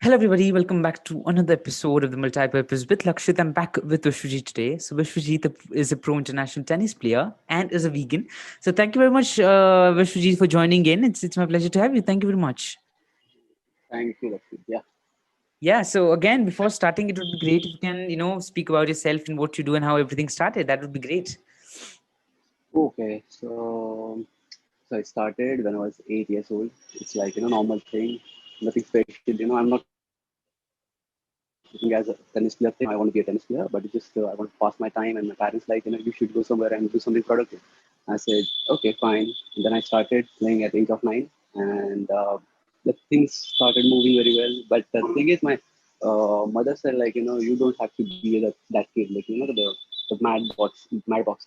Hello, everybody. Welcome back to another episode of the Multipurpose with Lakshit. I'm back with Vishwajeet today. So, Vishwajeet is a pro international tennis player and is a vegan. So, thank you very much, Vishwajeet, for joining in. It's my pleasure to have you. Thank you very much. Thank you, Lakshit. Yeah. Yeah. So, again, before starting, it would be great if you can, speak about yourself and what you do and how everything started. That would be great. Okay. So I started when I was 8 years old. It's like normal thing, nothing special. I'm not looking as a tennis player thing. I want to be a tennis player, but it's just I want to pass my time, and my parents you should go somewhere and do something productive. I said okay, fine. And then I started playing at the age of 9, and the things started moving very well. But the thing is, my mother said like you don't have to be that kid, like the mad box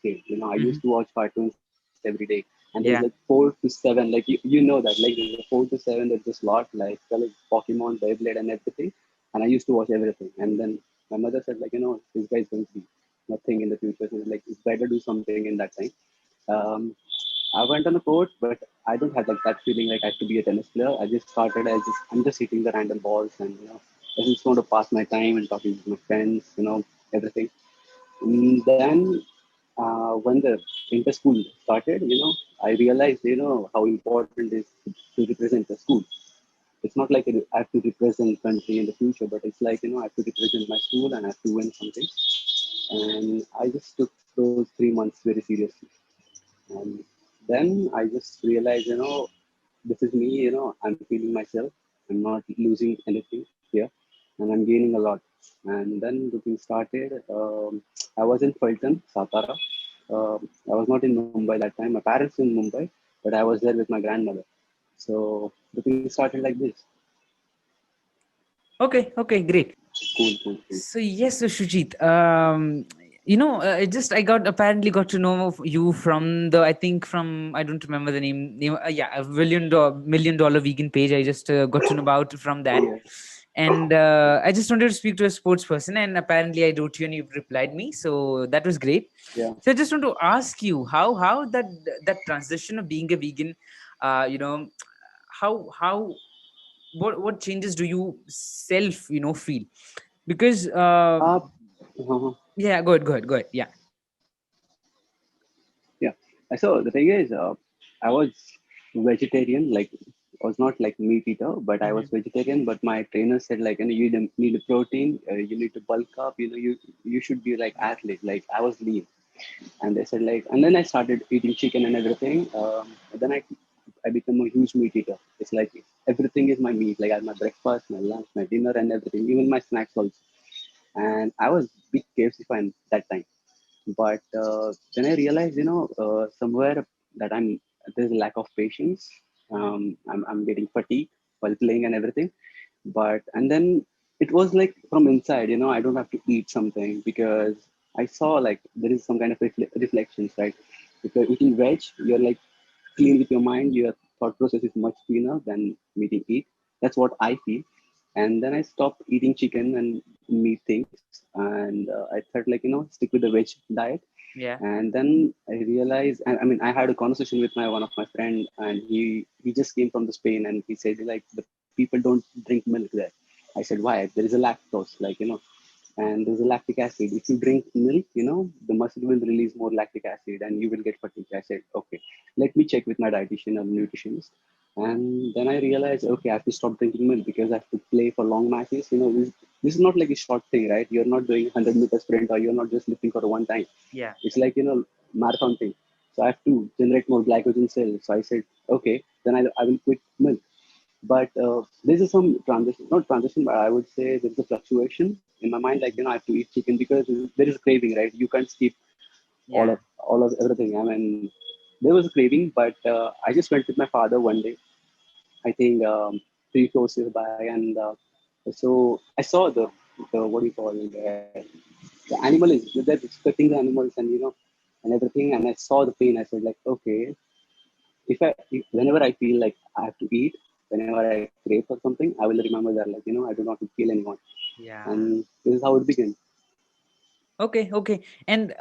kid. I used Hmm. to watch cartoons every day, and there's like Yeah. 4 to 7, like you know that, like there's a 4 to 7, there's just lot like Pokemon, Beyblade, and everything. And I used to watch everything. And then my mother said like this guy is going to be nothing in the future. So like it's better do something in that time. Um, I went on a court, but I don't have like that feeling like I have to be a tennis player. I just started as I'm just hitting the random balls, and I just want to pass my time and talking to my friends, everything. And then when the inter school started, I realized how important it is to represent the school. It's not like I have to represent country in the future, but it's like I have to represent my school and I have to win something. And I just took those 3 months very seriously. And then I just realized, this is me, I'm feeling myself. I'm not losing anything here, and I'm gaining a lot. And then the thing started. I was in Fulton, Satara. I was not in Mumbai that time. My parents in Mumbai, but I was there with my grandmother. So the thing started like this. Okay. Okay. Great. Cool, cool, cool. So yes, so Shujit, I got apparently got to know of you from the I think from I don't remember the name yeah, a $1 million vegan page. I just got to know about from that, Yeah, and I just wanted to speak to a sports person, and apparently I wrote you and you replied me, so that was great. yeah. So I just want to ask you how that transition of being a vegan, how what changes do you self feel because Uh, uh yeah, go ahead, yeah. Yeah. So the thing is, I was vegetarian. Like, I was not like meat eater, but I was Hmm. vegetarian. But my trainer said like, need a protein. You need to bulk up. You should be like athlete. Like I was lean, and they said like, and then I started eating chicken and everything. Then I become a huge meat eater. It's like everything is my meat. Like I have my breakfast, my lunch, my dinner, and everything. Even my snacks also. And I was big KFC fan that time. But then I realized, somewhere that there's a lack of patience. I'm getting fatigued while playing and everything. But and then it was like from inside, I don't have to eat something because I saw like there is some kind of reflections, right? If you're eating veg, you're like clean with your mind. Your thought process is much cleaner than eating meat. That's what I feel. And then I stopped eating chicken and meat things, and I thought like stick with the veg diet. Yeah. And then I realized, I mean, I had a conversation with my one of my friend, and he just came from the Spain, and he said like the people don't drink milk there. I said why? There is a lactose, like and there's a lactic acid. If you drink milk, the muscle will release more lactic acid, and you will get fatigue. I said okay, let me check with my dietitian or nutritionist. And then I realized, okay, I have to stop drinking milk because I have to play for long matches. This is not like a short thing, right? You're not doing 100-meter sprint, or you're not just lifting for one time. Yeah. It's like, marathon thing. So I have to generate more glycogen cells. So I said, okay, then I will quit milk. But this is some transition, not transition, but I would say there's a fluctuation in my mind. Like, I have to eat chicken because there is a craving, right? You can't skip all Yeah. of all of everything. I mean, there was a craving, but I just went with my father one day. I think 3 4 years back, and so I saw the what do you call it, the animal is they're expecting the animals, and and everything, and I saw the pain. I said like, okay, whenever I feel like I have to eat, whenever I crave for something, I will remember that like I do not kill anyone, Yeah. and this is how it began. Okay. Okay. And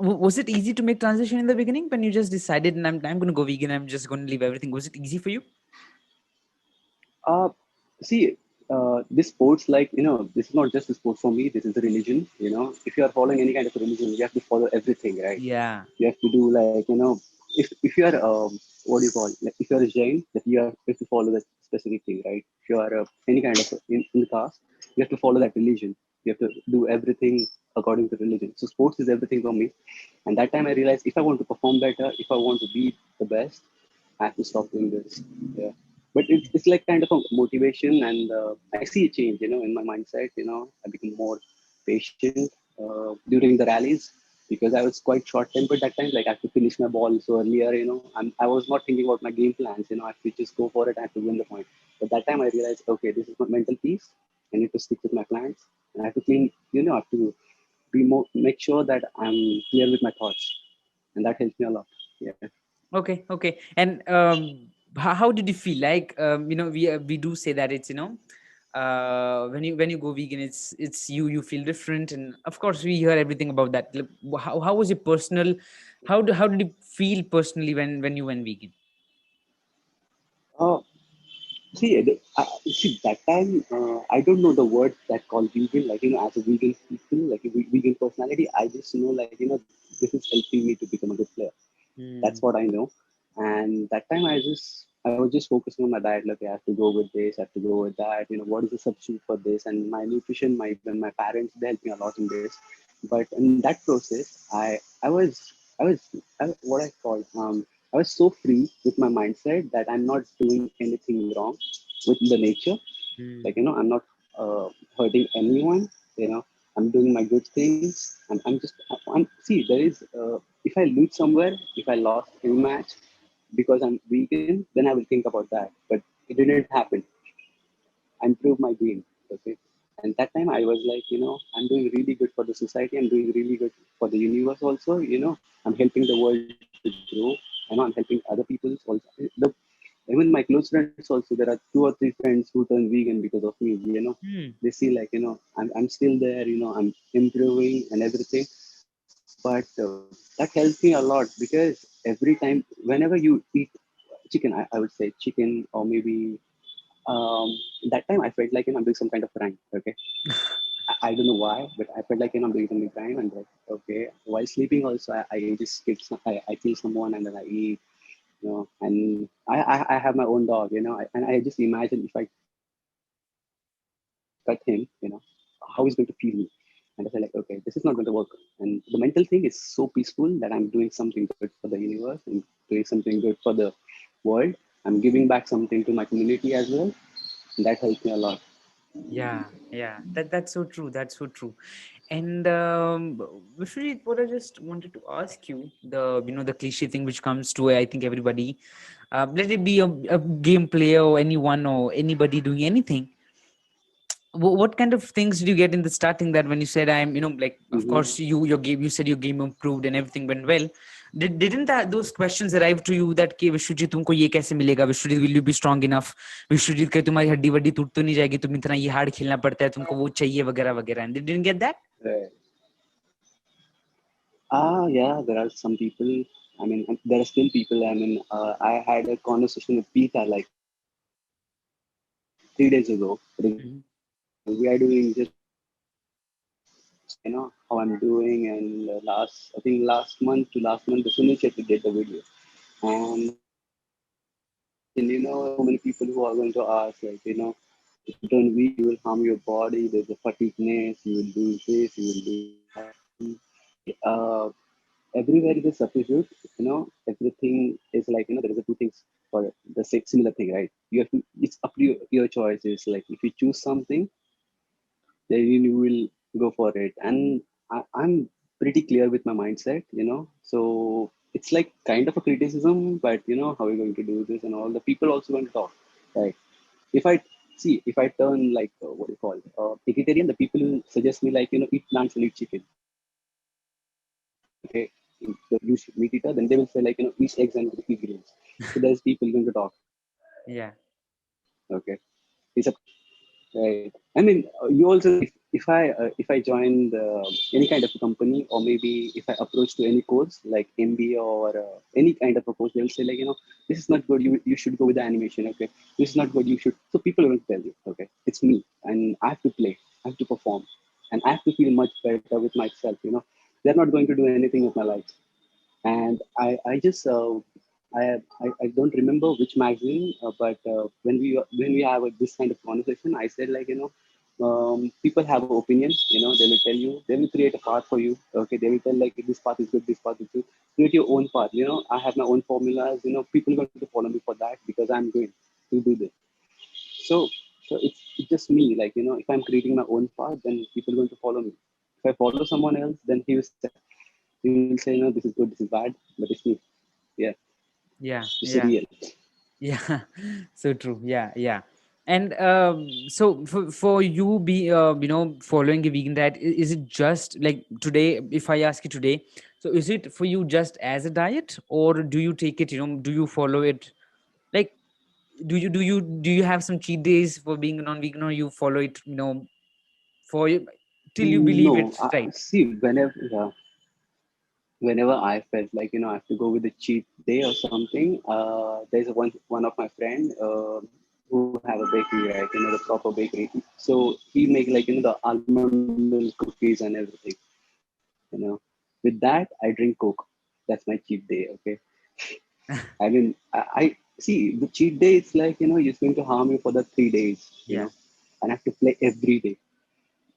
was it easy to make transition in the beginning when you just decided and I'm going to go vegan, I'm just going to leave everything? Was it easy for you? Uh, See. this sports, like, this is not just a sport for me, this is a religion. If you are following any kind of religion, you have to follow everything, right? Yeah. You have to do, like, if you are, what do you call, like, if you are a Jain, that you have to follow that specific thing, right? If you are any kind of in the caste, you have to follow that religion. You have to do everything according to religion. So sports is everything for me. And that time I realized, if I want to perform better, if I want to be the best, I have to stop doing this. Yeah. But it's like kind of a motivation, and I see a change, in my mindset. I become more patient during the rallies, because I was quite short tempered that time. Like, I have to finish my ball so earlier. I was not thinking about my game plans. I have to just go for it. I have to win the point. But that time I realized, okay, this is my mental peace. I need to stick with my plans, and I have to clean. I have to be more, make sure that I'm clear with my thoughts, and that helps me a lot. Yeah. Okay, okay. And how did you feel? Like, we do say that it's, when you go vegan, it's you feel different, and of course we hear everything about that. Like, how was your personal? How did you feel personally when you went vegan? Uh, see, that time, I don't know the word that called vegan. Like, as a vegan people, like a vegan personality, I just know, like, this is helping me to become a good player. That's Hmm. what I know. And that time I was just focusing on my diet. Like, I have to go with this, I have to go with that. What is the substitute for this? And my nutrition, even my parents, they helped me a lot in this. But in that process, what I call, I was so free with my mindset that I'm not doing anything wrong with the nature. Like, Hmm. I'm not hurting anyone. I'm doing my good things. I'm just, see, there is, if I lose somewhere, if I lost any match because I'm vegan, then I will think about that. But it didn't happen. I improved my game. Okay. And that time I was like, I'm doing really good for the society. I'm doing really good for the universe also. I'm helping the world to grow. I'm helping other people also. Even my close friends also, there are two or three friends who turn vegan because of me. Hmm. They see, like, I'm still there. I'm improving and everything. But that helps me a lot, because every time, whenever you eat chicken, I would say chicken, or maybe, um, that time I felt like, I'm doing some kind of crime. Okay. I don't know why, but I felt like, I'm doing something crime, and, like, okay, while sleeping also, I just I kill someone, and then I eat, and I have my own dog, and I just imagine, if I cut him, how he's going to feel me. And I said, like, okay, this is not going to work. And the mental thing is so peaceful that I'm doing something good for the universe, and doing something good for the world. I'm giving back something to my community as well, and that helps me a lot. Yeah, yeah, that's so true. That's so true. And Vishwajit, what I just wanted to ask you, the cliche thing which comes to, I think, everybody, let it be a game player or anyone or anybody doing anything. What kind of things did you get in the starting, that when you said, I'm, like, of Hmm. course your game, you said your game improved and everything went well. Didn't that those questions arrive to you, that कि विश्वजीत तुमको ये कैसे मिलेगा, Vishwajeet will you be strong enough, Vishwajeet कहीं तुम्हारी हड्डी वड्डी टूट तो नहीं जाएगी, तुम इतना ये हार्ड खेलना पड़ता है, तुमको वो चाहिए वगैरह वगैरह, and they didn't get that. Right. Yeah, there are some people. I mean, there are still people. I mean, I had a conversation with Peter like 3 days ago Mhm. regarding my game. We are doing just how I'm doing. And I think last month, the Sunil Shetty did the video. And you can imagine, so many people who are going to ask, like, if you turn weak, you will harm your body. There's a fatigueness. You will do this. You will do that. See, everywhere is a substitute. Everything is like, there is a two things for the similar thing, right? You have to. It's up to your choices. Like, if you choose something, then you will go for it. And I'm pretty clear with my mindset. So it's like kind of a criticism, but how are we going to do this, and all the people also going to talk, right? If I see, if I turn, like, what do you call, vegetarian, the people will suggest me, like, eat plants and eat chicken. Okay, the use meat eater, then they will say, like, eat eggs and eat greens. So there's people going to talk. Yeah. Okay, it's a right. I mean, you also, if if I join any kind of a company, or maybe if I approach to any course like MBA or any kind of a course, they'll say like, this is not good. You should go with the animation. Okay, this is not good. You should. So people will tell you. Okay, it's me, and I have to play. I have to perform, and I have to feel much better with myself. They're not going to do anything with my life. And I just I don't remember which magazine, but when we have this kind of conversation, I said like, people have opinions. They will tell you, they will create a path for you. Okay, they will tell like this path is good, this path is good. Create your own path. I have my own formulas. People are going to follow me for that because I'm going to do this. So it's just me. Like, if I'm creating my own path, then people are going to follow me. If I follow someone else, then he will say, this is good, this is bad, but it's me. Yeah, Yeah, it's yeah, real. yeah. So true. Yeah, yeah. And so for you be following a vegan diet, is it just like today? If I ask you today, so is it for you just as a diet, or do you take it? Do you follow it? Like, do you have some cheat days for being a non-vegan, or you follow it? For till you believe No, it's right. see, whenever I felt like, I have to go with a cheat day or something, there's one of my friend who have a bakery, right? The proper bakery. So he make like, the almond milk cookies and everything. You know, with that I drink Coke. That's my cheat day. Okay. I mean, I see the cheat day. It's like, it's going to harm you for the 3 days, Yeah. and I have to play every day.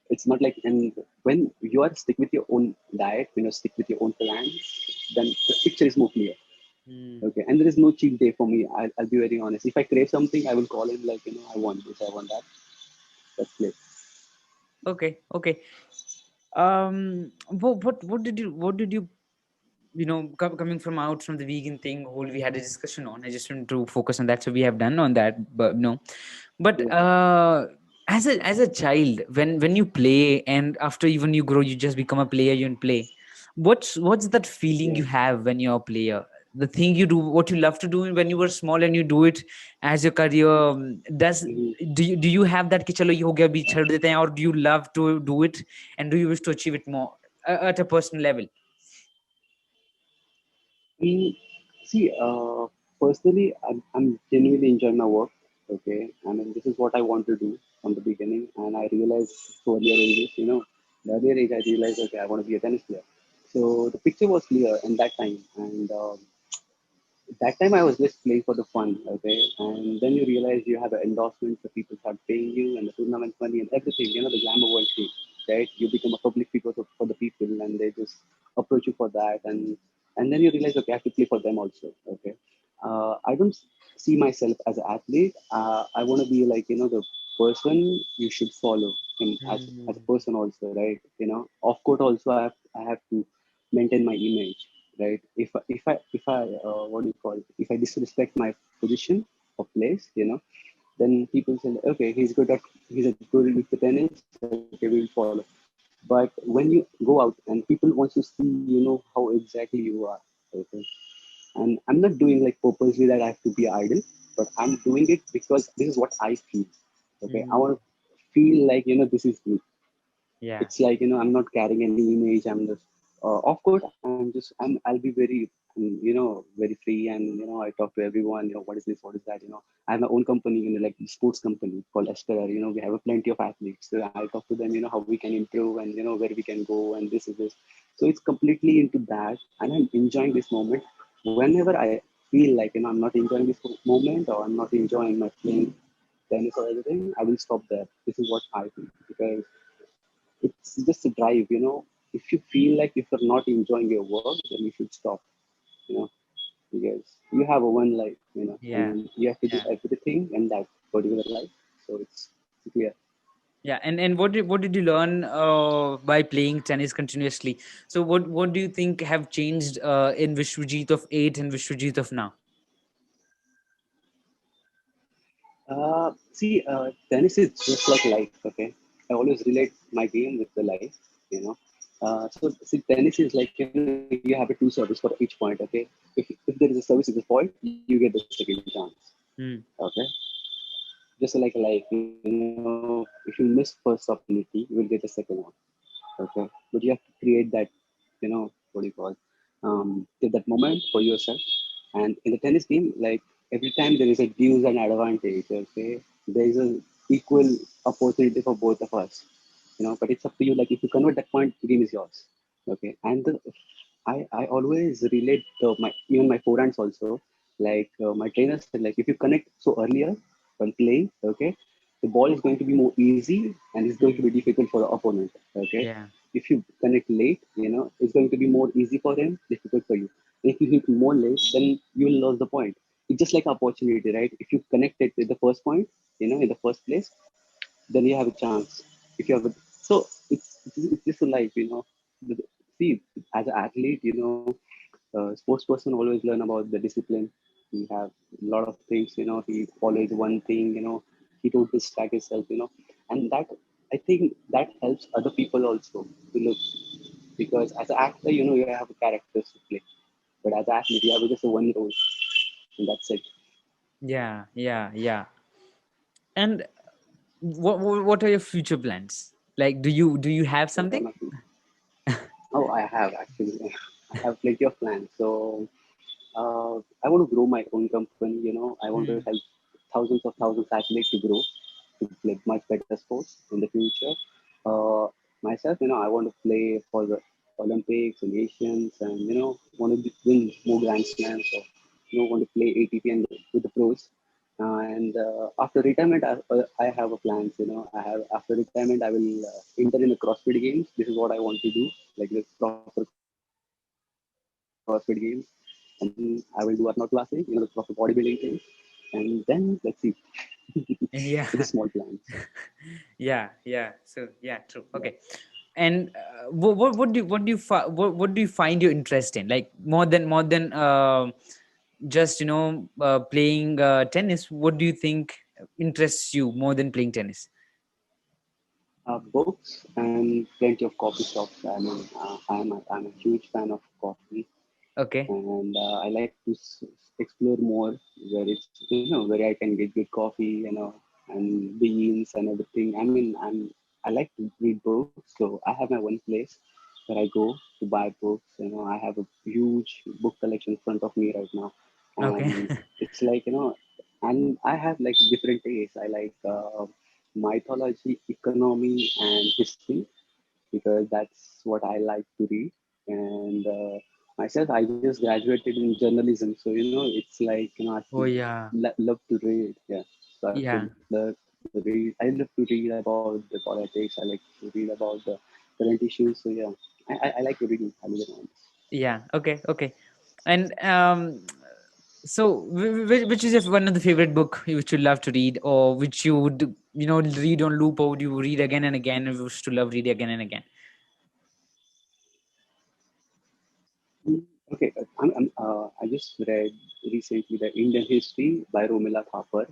It's not like, and when you are stick with your own diet, stick with your own plans, then the picture is more clear. Hmm. Okay, and there is no cheat day for me. I'll be very honest. If I crave something, I will call him like, I want this, I want that. That's it. Okay. Okay. What did you coming from out from the vegan thing whole we had a discussion on. I just want to focus on that, so we have done on that, but no. But Yeah. as a child, when you play, and after even you grow, you just become a player, you and play. What's that feeling Yeah. you have when you're a player? The thing you do, what you love to do when you were small, and you do it as your career. Does Mhm. do you have that कि चलो ये हो गया अभी छोड़ देते हैं, or do you love to do it, and do you wish to achieve it more at a personal level? Mm, See, personally, I'm genuinely enjoying my work. Okay, I mean, this is what I want to do from the beginning, and I realized to earlier ages, the earlier age, I realized, okay, I want to be a tennis player. So the picture was clear in that time, and that time I was just playing for the fun, okay. And then you realize you have an endorsement, the people start paying you, and the tournament money and everything. The glamour world thing, right? You become a public figure for the people, and they just approach you for that, and then you realize, okay, I have to play for them also, okay. I don't see myself as an athlete. I want to be like, the person you should follow him as a Hmm. person also, right? Off court also, I have to maintain my image, right? If I what do you call it? If I disrespect my position or place, then people say, okay, he's a good with the tennis, okay, we'll follow. But when you go out and people want to see, how exactly you are, okay. And I'm not doing like purposely that I have to be idle, but I'm doing it because this is what I feel. Okay, I want Hmm. to feel like, this is me. Yeah. It's like, I'm not carrying any image. I'm just of course I'll be very, very free, and I talk to everyone, what is this, what is that. I have my own company, like sports company called Aspera. We have a plenty of athletes, so I talk to them, how we can improve, and where we can go, and this is this. So it's completely into that, and I'm enjoying this moment. Whenever I feel like, I'm not enjoying this moment, or I'm not enjoying my playing tennis or everything, I will stop there. This is what I feel, because it's just a drive. If you feel like if you're not enjoying your work, then you should stop. you know because you have a one life, Yeah. and you have to do Yeah. everything in that particular life. So it's clear. Yeah. And what did you learn by playing tennis continuously? So what do you think have changed in Vishwajeet of 8 and Vishwajeet of now? Tennis is just like life. Okay, I always relate my game with the life. So see, tennis is like, you have a two service for each point. Okay, if there is a service is a point, you get the second chance. Hmm. Okay, just like life, if you miss first opportunity, you will get a second one. Okay, but you have to create that, what do you call, get that moment for yourself. And in the tennis game, like every time there is a dues and advantage. Okay, there is a equal opportunity for both of us. But it's up to you. Like if you convert that point, the game is yours. Okay, and I always relate my even my forehands also. Like my trainer said, like if you connect so earlier when playing, okay, the ball is going to be more easy and it's going to Hmm. be difficult for the opponent. Okay, Yeah. if you connect late, it's going to be more easy for him, difficult for you. If you hit more late, then you will lose the point. It's just like opportunity, right? If you connect it with the first point, in the first place, then you have a chance. If you have so it's just a life, See, as an athlete, sports person always learn about the discipline. He have a lot of things, he follows one thing, he don't distract himself, and that I think that helps other people also to look, because as an actor, you have characters to play, but as an athlete, you have just a one role, and that's it. Yeah. Yeah. Yeah. And what are your future plans? Like, do you have What are something? my Oh, I have actually. I have plenty of plans. So I want to grow my own company. I want to Hmm. help thousands of athletes to grow to play much better sports in the future. Uh, Myself, I want to play for the Olympics and Asians, and want to win more Grand Slams. Or want to play ATP and with the pros. And after retirement, I have a plans. I have after retirement, I will enter in the CrossFit games. This is what I want to do, like the proper CrossFit games, and then I will do Arnold classes, the proper bodybuilding things, and then let's see. It's a small Yeah. plans. Yeah. Yeah. So yeah, true. Okay. And what do you find your interest in, like more than just playing tennis? What do you think interests you more than playing tennis? Books and plenty of coffee shops. I mean, I'm a huge fan of coffee, Okay. and I like to explore more where it's where I can get good coffee, and beans and everything. I mean, I like to read books, so I have my one place where I go to buy books. I have a huge book collection in front of me right now, Okay. and it's like and I have like different tastes. I like mythology, economy, and history because that's what I like to read. And myself, I just graduated in journalism, so it's like I have Oh to yeah. love to read. Yeah, so I have Yeah. to love to read. I love to read about the politics. I like to read about the current issues. So yeah, I like to read. I live on. Yeah. Okay. Okay. And so which is one of the favorite book which you love to read, or which you would read on loop, or would you read again and again, and wish to love read again and again? Okay, I just read recently the Indian History by Romila Thapar,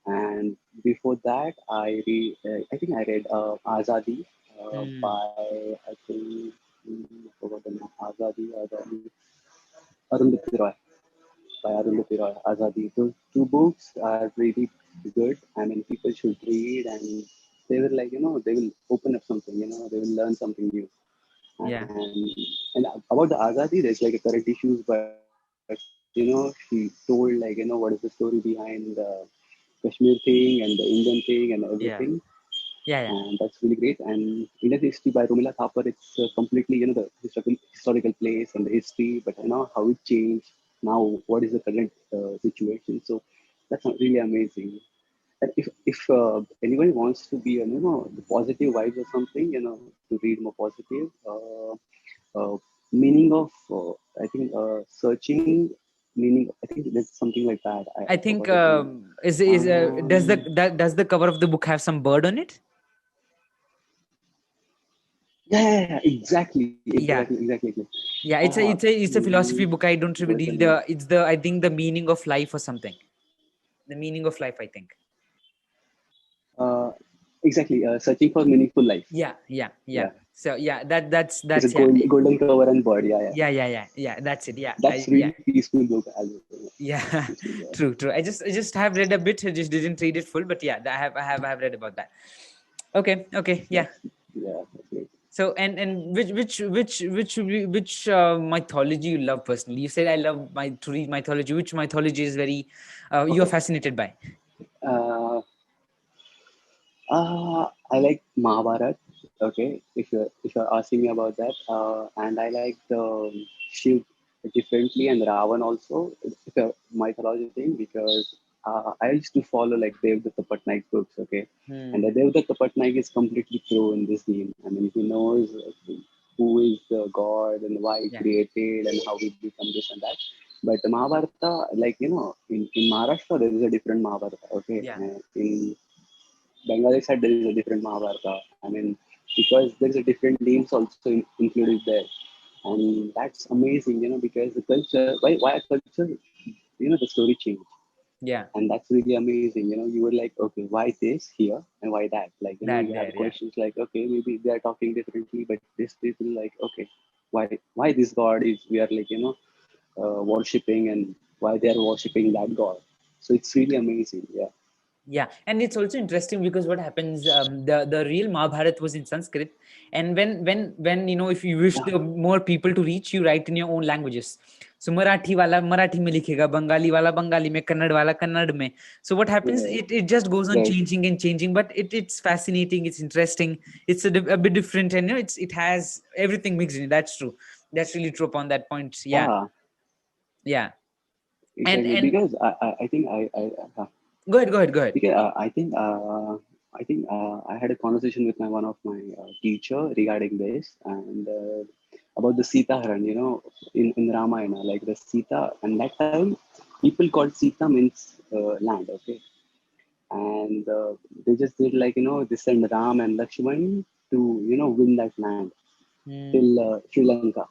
and before that, I think I read Azadi Hmm. by I think I forgot the name. Azadi, Arundhati Roy by Arundhati Roy. Azadi. Those two books are really good. I mean, people should read, and they will they will open up something. They will learn something new. Yeah. And about the Azadi, there's like a current issues, but she told what is the story behind the Kashmir thing and the Indian thing and everything, Yeah. Yeah. Yeah. and that's really great. And Indian History by Romila Thapar, it's completely the historical place and the history, but how it changed now. What is the current situation? So that's really amazing. And if anybody wants to be the positive vibes or something, to read more positive. Uh, Meaning of I think searching meaning. I think there's something like that. I I think forgot the name. is does the Um, does the cover of the book have some bird on it? yeah, Yeah. exactly. Yeah, it's a philosophy book. I don't What is the read name? it's the I think the meaning of life or something. The meaning of life, I think. Uh, exactly. Searching for meaningful life. Yeah, yeah, yeah. Yeah. So yeah, that's It's a yeah, golden cover and bird. Yeah, yeah. yeah. That's it. Yeah, That's yeah. really peaceful book as well. Yeah, Peaceful, yeah. true. I just have read a bit. I just didn't read it full, but yeah, I have read about that. Okay, yeah. That's yeah, that's great. So and which mythology you love personally? You said I love my to read mythology. Which mythology is very you are Okay. fascinated by? Uh, I like Mahabharata. Okay, if you're asking me about that, and I like the Shiv differently and Ravan also. It's a mythology thing because I used to follow like Devdatta Patnaik books. Okay, and the Hmm. Devdatta Patnaik is completely pro in this game. I mean, he knows who is the god and why he Yeah, created and how he become this and that. But the Mahabharata, like in Maharashtra there is a different Mahabharata. Okay, yeah, in Bengali side there is a different Mahabharata. I mean, because there is a different names also included there, and that's amazing, because the culture, why a culture, the story changed, yeah. and that's really amazing. You were like, okay, why this here and why that? Like, That you have there, yeah. questions like, okay, maybe they are talking differently, but this people like, okay, why this god is we are like, worshipping and why they are worshipping that god. So it's really amazing, yeah. Yeah, and it's also interesting because what happens, the real Mahabharat was in Sanskrit, and when if you wish the more people to reach, you write in your own languages. So Marathi wala Marathi में लिखेगा, Bengali wala Bengali में, Kannada wala Kannada में. So what happens? Right, It just goes on right. changing and changing, but it's fascinating, it's interesting, it's a bit different, and it has everything mixed in it. That's true. That's really true upon that point. Yeah, Yeah, yeah, exactly. and Because I think go ahead. because I think I had a conversation with my one of my teacher regarding this and about the Sita Haran, in Ramayana, like the Sita, and that time people called Sita means land, okay, and they just did like they send Ram and Lakshman to win that land Hmm. till Sri Lanka,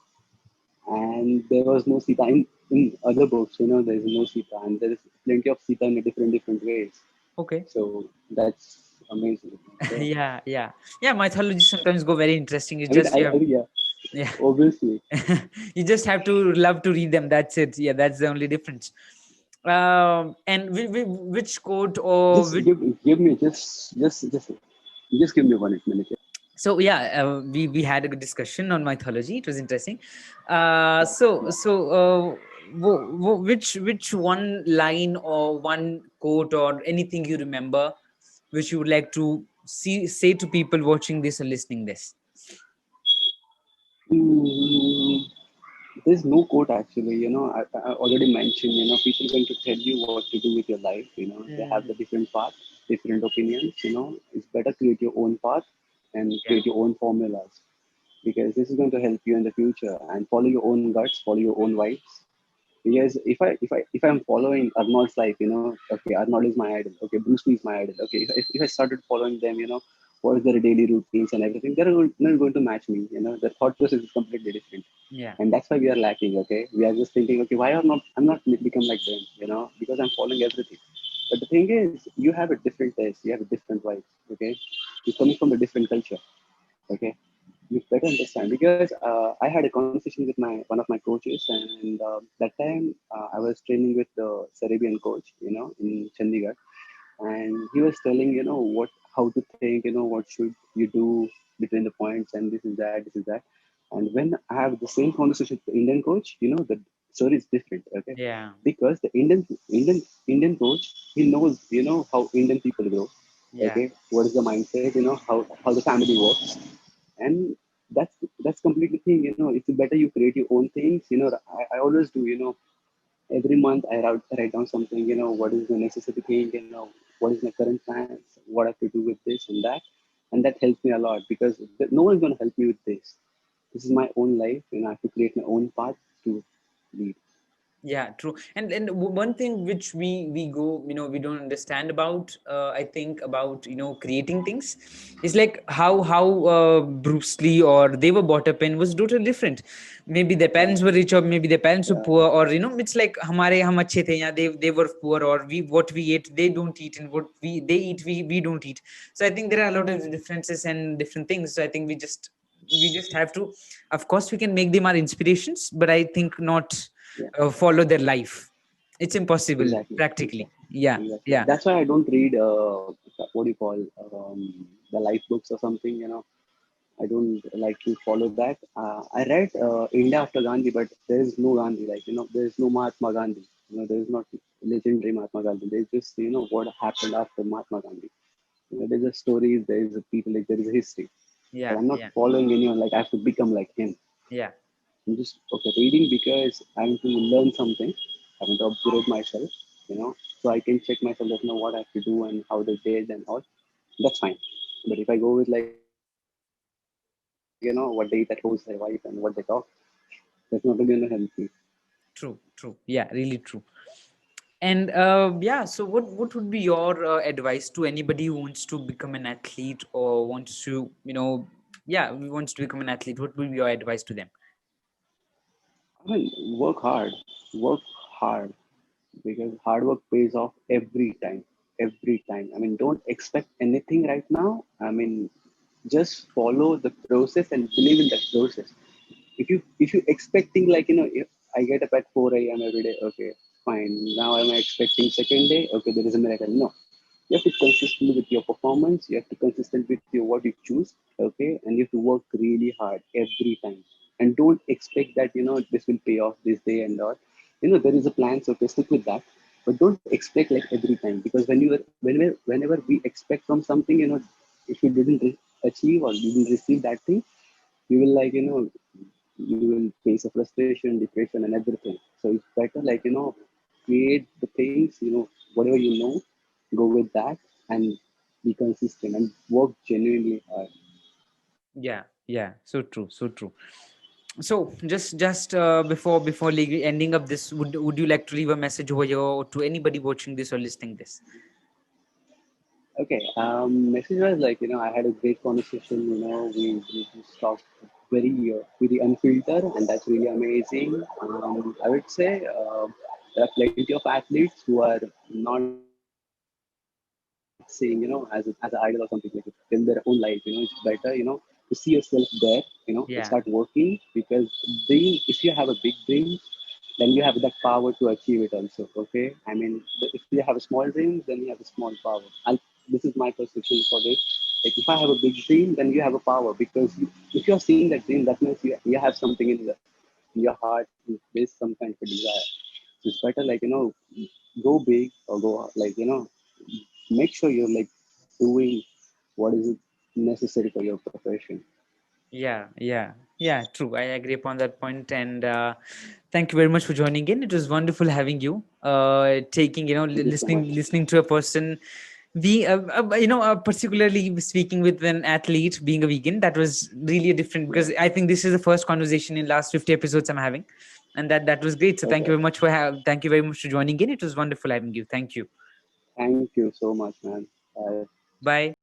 and there was no Sita in other books. There is no Sita, and there is plenty of Sita in different ways. Okay. So that's amazing. Yeah. Yeah, mythology sometimes go very interesting. It's I mean, just you have, yeah, yeah. obviously. You just have to love to read them, that's it. Yeah, that's the only difference. And which quote or Just which, give me just give me 1 minute. so yeah, we had a good discussion on mythology, it was interesting. Which one line or one quote or anything you remember which you would like to say to people watching this or listening this? Mm, there's no quote actually. I already mentioned. People are going to tell you what to do with your life. They have the Mm, different paths, different opinions. It's better create your own path and yeah, create your own formulas, because this is going to help you in the future, and follow your own guts, follow your own vibes. Because if I'm following Arnold's life, okay, Arnold is my idol. Okay, Bruce Lee is my idol. Okay, if I started following them, what is their daily routines and everything, they're not going to match me. The thought process is completely different, yeah, and that's why we are lacking. Okay, we are just thinking, okay, why I'm not become like them? Because I'm following everything. But the thing is, you have a different taste, you have a different vibe. Okay, you're coming from a different culture. Okay, you better understand, because I had a conversation with my one of my coaches, and that time I was training with the Serbian coach, in Chandigarh, and he was telling, what how to think, what should you do between the points, and this is that. And when I have the same conversation with the Indian coach, the story is different. Okay, yeah, because the Indian coach, he knows, how Indian people grow. yeah, Okay, what is the mindset, how the family works, and that's completely thing. It's better you create your own things. I always do. Every month I write down something. What is the necessary thing. What is my current plans, what I have to do with this and that helps me a lot, because no one's going to help me with this. This is my own life. I have to create my own path to lead. yeah, true. And one thing which we go, we don't understand about, I think about, creating things, is like how Bruce Lee or they were brought up in was totally different. Maybe their parents were rich, or maybe their parents were Yeah, poor, or it's like हमारे हम अच्छे थे, yeah, they were poor, or we what we ate they don't eat, and what they eat we don't eat. So I think there are a lot of differences and different things. So I think we just we just have to, of course we can make them our inspirations, but I think not Yeah, follow their life. It's impossible exactly, practically. exactly, Yeah, exactly. yeah, That's why I don't read what do you call the life books or something. I don't like to follow that. I read India after Gandhi, but there is no Gandhi. There is no Mahatma Gandhi. There is not legendary Mahatma Gandhi. There's just what happened after Mahatma Gandhi. There's a stories. There is a people. Like there is a history. But yeah, I'm not yeah, following anyone. Like I have to become like him. yeah. I'm just okay reading because I want to learn something. I want to upgrade myself. So I can check myself. That know what I have to do and how they did and all. That's fine. But if I go with like what they eat at home, their wife and what they talk, that's not going to help me. True, true. Yeah, really true. And yeah, so what would be your advice to anybody who wants to become an athlete or wants to, yeah, wants to become an athlete? What would be your advice to them? I mean, work hard, because hard work pays off every time, every time. I mean, don't expect anything right now. I mean, just follow the process and believe in that process. If you expecting like if I get up at 4 a.m. every day, okay, fine. Now am I expecting second day? Okay, there is a miracle. No, you have to consistent with your performance. You have to consistent with your what you choose. Okay, and you have to work really hard every time. And don't expect that this will pay off this day and all. There is a plan, so okay, stick with that. But don't expect like every time, because whenever we expect from something, if you didn't achieve or didn't receive that thing, you will like you will face a frustration, depression, and everything. So it's better like create the things, whatever go with that and be consistent and work genuinely hard. Yeah, yeah, so true, so true. So just before ending up this, would you like to leave a message over here to anybody watching this or listening this? Okay, message was like I had a great conversation. We just talked very unfiltered, and that's really amazing. I would say there are plenty of athletes who are not seeing as an idol or something like in their own life. It's better to see yourself there. Start working, Yeah, because dream. If you have a big dream, then you have that power to achieve it also. Okay, I mean, if you have a small dream, then you have a small power. This is my perception for this. Like if I have a big dream, then you have a power, because if you're seeing that dream, that means you have something in your heart. There's some kind of a desire. So it's better like go big or go like make sure you're like doing what is necessary for your profession. yeah, yeah, yeah, true. I agree upon that point. And thank you very much for joining in. It was wonderful having you, taking, Thank you so much. listening to a person being particularly speaking with an athlete being a vegan. That was really a different, Yeah. because I think this is the first conversation in last 50 episodes I'm having, and that was great. So Okay. thank you very much for joining in. It was wonderful having you. Thank you. Thank you so much, man. Bye. Bye.